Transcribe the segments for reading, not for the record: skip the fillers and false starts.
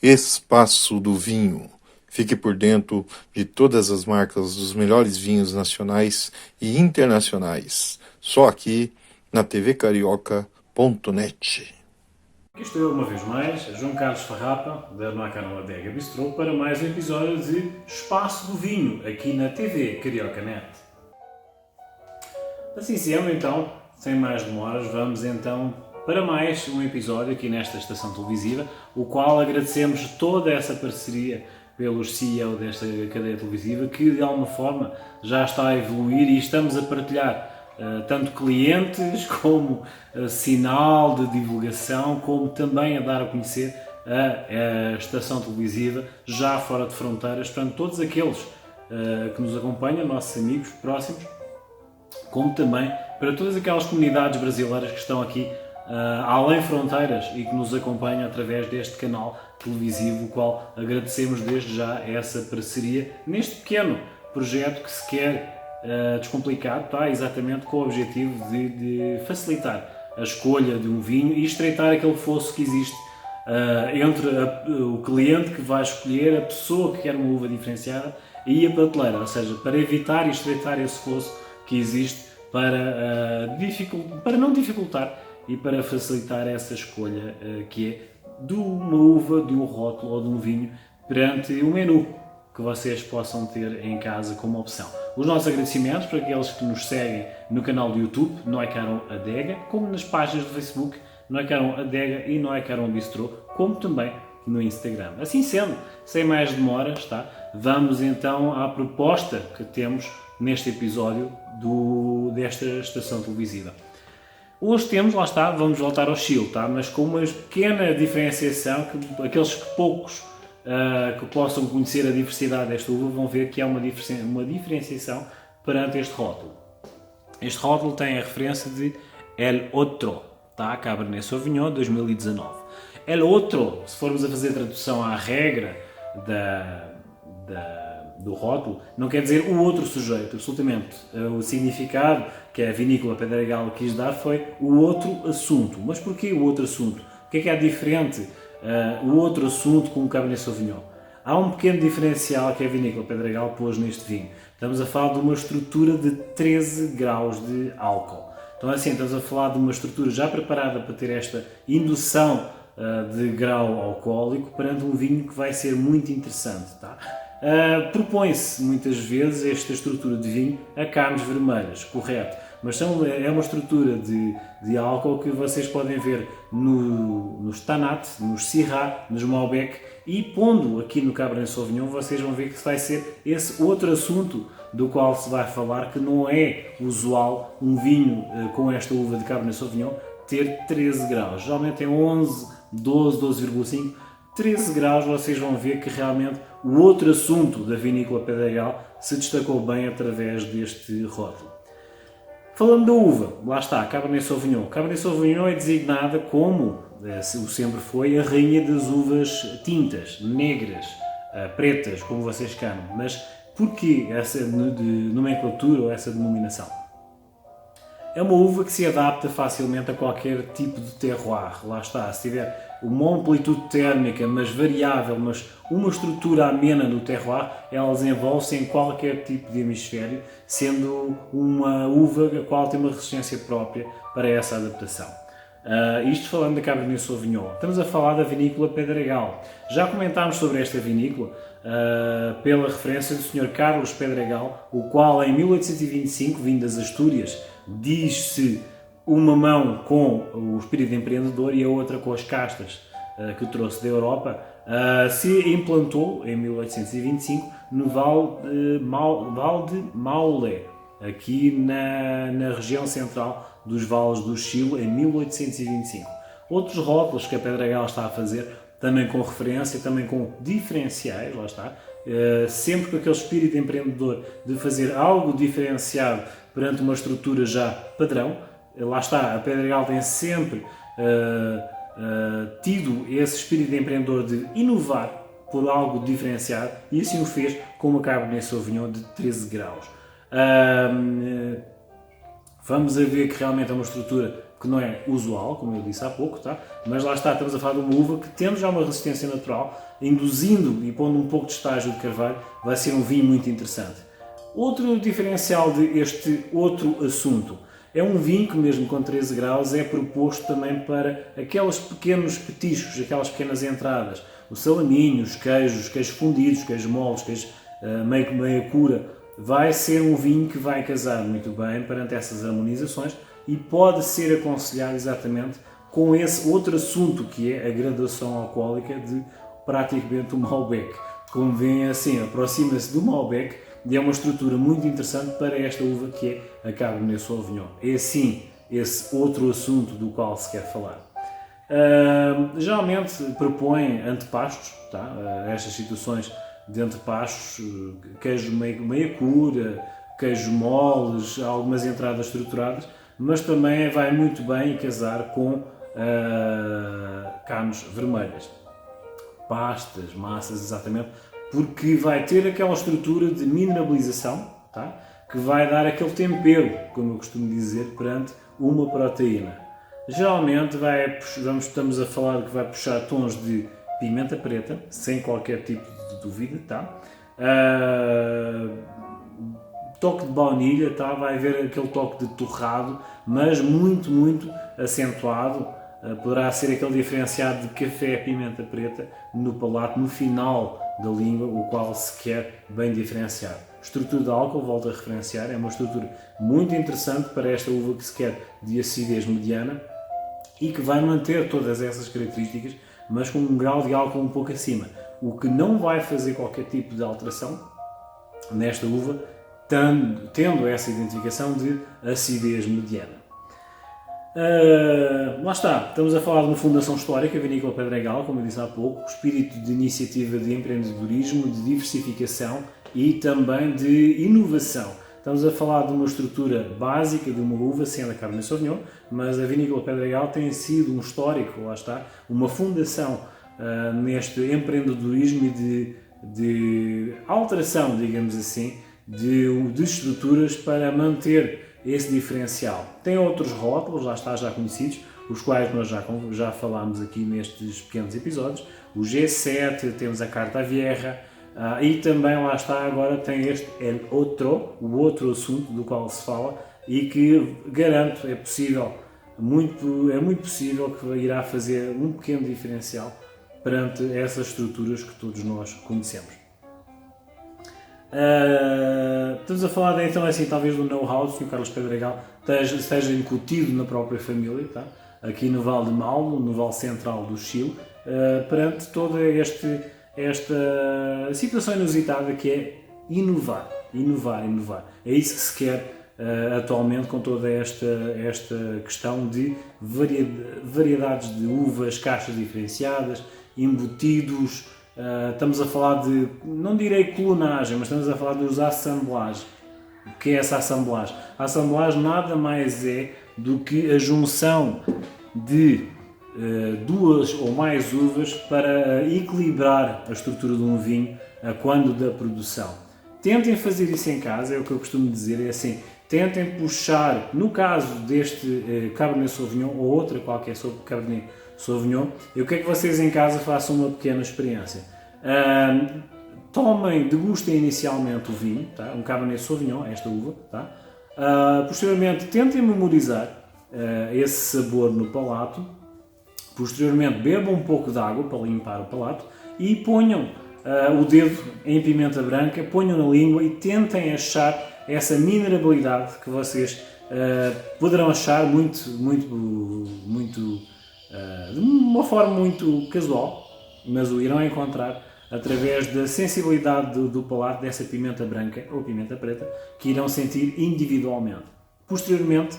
Espaço do Vinho. Fique por dentro de todas as marcas dos melhores vinhos nacionais e internacionais. Só aqui na tvcarioca.net. Aqui estou eu uma vez mais, João Carlos Farrapa, da Noacaram Adega Bistrô, para mais um episódio de Espaço do Vinho, aqui na TV Carioca Net. Assim sendo, então, sem mais demoras, vamos então para mais um episódio aqui nesta estação televisiva, o qual agradecemos toda essa parceria pelos CEO desta cadeia televisiva, que de alguma forma já está a evoluir e estamos a partilhar tanto clientes como sinal de divulgação, como também a dar a conhecer a estação televisiva já fora de fronteiras, portanto todos aqueles que nos acompanham, nossos amigos próximos, como também para todas aquelas comunidades brasileiras que estão aqui além fronteiras e que nos acompanham através deste canal televisivo, o qual agradecemos desde já essa parceria neste pequeno projeto que se quer descomplicar, tá? Exatamente com o objetivo de facilitar a escolha de um vinho e estreitar aquele fosso que existe entre o cliente que vai escolher, a pessoa que quer uma uva diferenciada e a prateleira, ou seja, para evitar e estreitar esse fosso que existe para não dificultar e para facilitar essa escolha que é de uma uva, de um rótulo ou de um vinho perante o menu que vocês possam ter em casa como opção. Os nossos agradecimentos para aqueles que nos seguem no canal do YouTube, Noacaram Adega, como nas páginas do Facebook, Noacaram Adega e Noacaram Bistrô, como também no Instagram. Assim sendo, sem mais demoras, tá? Vamos então à proposta que temos neste episódio desta estação televisiva. Hoje temos, lá está, vamos voltar ao Chile, tá? Mas com uma pequena diferenciação, que aqueles que poucos que possam conhecer a diversidade desta uva vão ver que há uma diferenciação perante este rótulo. Este rótulo tem a referência de El Otro, tá? Cabernet Sauvignon 2019. El Otro, se formos a fazer tradução à regra do rótulo, não quer dizer o outro sujeito, absolutamente. O significado que a vinícola Pedregal quis dar foi o outro assunto. Mas porquê o outro assunto? O que é diferente o outro assunto com o Cabernet Sauvignon? Há um pequeno diferencial que a vinícola Pedregal pôs neste vinho. Estamos a falar de uma estrutura de 13 graus de álcool. Então assim, estamos a falar de uma estrutura já preparada para ter esta indução de grau alcoólico perante um vinho que vai ser muito interessante, tá? Propõe-se muitas vezes esta estrutura de vinho a carnes vermelhas, correto, mas é uma estrutura de álcool que vocês podem ver nos Tanat, nos Syrah, nos Malbec, e pondo aqui no Cabernet Sauvignon vocês vão ver que vai ser esse outro assunto do qual se vai falar, que não é usual um vinho com esta uva de Cabernet Sauvignon ter 13 graus, geralmente tem 11, 12, 12,5, 13 graus, vocês vão ver que realmente o outro assunto da vinícola Pedregal se destacou bem através deste rótulo. Falando da uva, lá está, Cabernet Sauvignon. Cabernet Sauvignon é designada como, o sempre foi, a rainha das uvas tintas, negras, pretas, como vocês chamam. Mas porquê essa nomenclatura ou essa denominação? É uma uva que se adapta facilmente a qualquer tipo de terroir. Lá está, se tiver uma amplitude térmica, mas variável, mas uma estrutura amena no terroir, ela desenvolve-se em qualquer tipo de hemisfério, sendo uma uva a qual tem uma resistência própria para essa adaptação. Isto falando da Cabernet Sauvignon. Estamos a falar da vinícola Pedregal. Já comentámos sobre esta vinícola pela referência do Sr. Carlos Pedregal, o qual em 1825, vindo das Astúrias, diz-se uma mão com o espírito empreendedor e a outra com as castas que trouxe da Europa, se implantou em 1825 no Val de Maule, aqui na região central dos vales do Chile, em 1825. Outros rótulos que a Pedregal está a fazer, também com referência, também com diferenciais, lá está, sempre com aquele espírito empreendedor de fazer algo diferenciado perante uma estrutura já padrão. Lá está, a Pedregal tem sempre tido esse espírito empreendedor de inovar por algo diferenciado e assim o fez com uma Cabernet Sauvignon de 13 graus. Vamos a ver que realmente é uma estrutura que não é usual, como eu disse há pouco, tá? Mas lá está, estamos a falar de uma uva que, tendo já uma resistência natural, induzindo e pondo um pouco de estágio de carvalho, vai ser um vinho muito interessante. Outro diferencial deste outro assunto é um vinho que, mesmo com 13 graus, é proposto também para aqueles pequenos petiscos, aquelas pequenas entradas. Os salaminhos, queijos fundidos, queijos moles, queijos meia cura. Vai ser um vinho que vai casar muito bem perante essas harmonizações e pode ser aconselhado exatamente com esse outro assunto que é a graduação alcoólica de praticamente o Malbec. Como veem, assim, aproxima-se do Malbec e é uma estrutura muito interessante para esta uva que é a Cabernet Sauvignon. É assim esse outro assunto do qual se quer falar. Geralmente propõe antepastos, tá? Estas situações de antepastos, queijo meia cura, queijos moles, algumas entradas estruturadas, mas também vai muito bem casar com carnes vermelhas, pastas, massas, exatamente, porque vai ter aquela estrutura de mineralização, tá? Que vai dar aquele tempero, como eu costumo dizer, perante uma proteína. Geralmente estamos a falar que vai puxar tons de pimenta preta, sem qualquer tipo de dúvida, tá? Toque de baunilha, tá? Vai haver aquele toque de torrado, mas muito, muito acentuado. Poderá ser aquele diferenciado de café pimenta preta no palato, no final da língua, o qual se quer bem diferenciar. Estrutura de álcool, volto a referenciar, é uma estrutura muito interessante para esta uva que se quer de acidez mediana e que vai manter todas essas características, mas com um grau de álcool um pouco acima, o que não vai fazer qualquer tipo de alteração nesta uva, tendo essa identificação de acidez mediana. Lá está, estamos a falar de uma fundação histórica, a Vinícola Pedregal, como eu disse há pouco, espírito de iniciativa de empreendedorismo, de diversificação e também de inovação. Estamos a falar de uma estrutura básica de uma uva, sendo a Cabernet Sauvignon, mas a Vinícola Pedregal tem sido um histórico, lá está, uma fundação neste empreendedorismo e de alteração, digamos assim, de estruturas para manter esse diferencial. Tem outros rótulos, lá está, já conhecidos, os quais nós já falámos aqui nestes pequenos episódios. O G7, temos a Carta Vieja, e também lá está, agora tem este o outro assunto do qual se fala e que garanto é muito possível que irá fazer um pequeno diferencial perante essas estruturas que todos nós conhecemos. Estamos a falar então assim, talvez do know-how que o Carlos Pedregal esteja incutido na própria família, tá? Aqui no Vale de Malmo, no Vale Central do Chile, perante toda esta situação inusitada que é inovar. É isso que se quer atualmente com toda esta questão de variedades de uvas, caixas diferenciadas, embutidos. Estamos a falar de, não direi clonagem, mas estamos a falar de usar assemblagem. O que é essa assemblagem? A assemblagem nada mais é do que a junção de duas ou mais uvas para equilibrar a estrutura de um vinho quando da produção. Tentem fazer isso em casa, é o que eu costumo dizer, é assim, tentem puxar, no caso deste Cabernet Sauvignon ou outra qualquer Cabernet Sauvignon, eu quero que vocês em casa façam uma pequena experiência. Degustem inicialmente o vinho, tá? Um Cabernet Sauvignon, esta uva, tá? Posteriormente tentem memorizar esse sabor no palato. Posteriormente bebam um pouco de água para limpar o palato e ponham o dedo em pimenta branca, ponham na língua e tentem achar essa minerabilidade que vocês poderão achar de uma forma muito casual, mas o irão encontrar através da sensibilidade do palato dessa pimenta branca ou pimenta preta que irão sentir individualmente. Posteriormente,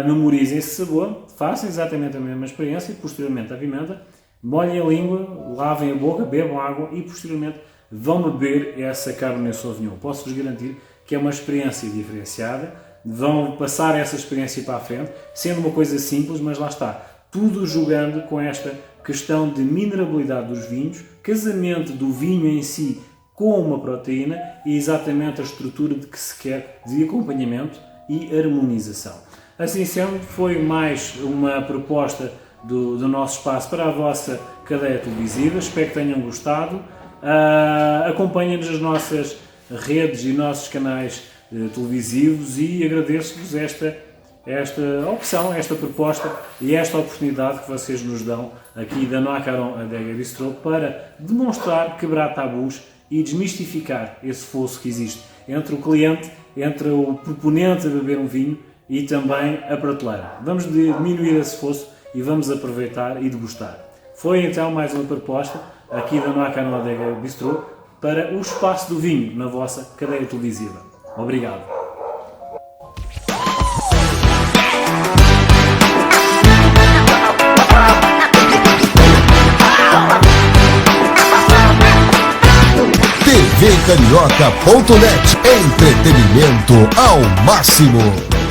memorizem esse sabor, façam exatamente a mesma experiência, posteriormente a pimenta, molhem a língua, lavem a boca, bebam água e posteriormente vão beber essa Cabernet Sauvignon. Posso-vos garantir que é uma experiência diferenciada, vão passar essa experiência para a frente, sendo uma coisa simples, mas lá está, tudo jogando com esta questão de minerabilidade dos vinhos, casamento do vinho em si com uma proteína e exatamente a estrutura de que se quer de acompanhamento e harmonização. Assim sendo, foi mais uma proposta do nosso espaço para a vossa cadeia televisiva. Espero que tenham gostado. Acompanhem-nos nas nossas redes e nossos canais televisivos e agradeço-vos esta opção, esta proposta e esta oportunidade que vocês nos dão aqui da Noacaron Adega Bistro para demonstrar, quebrar tabus e desmistificar esse fosso que existe entre o cliente, entre o proponente a beber um vinho e também a prateleira. Vamos diminuir esse fosso e vamos aproveitar e degustar. Foi então mais uma proposta aqui da Noacaron Adega Bistro para o espaço do vinho na vossa cadeia televisiva. Obrigado. tvcarioca.net, entretenimento ao máximo.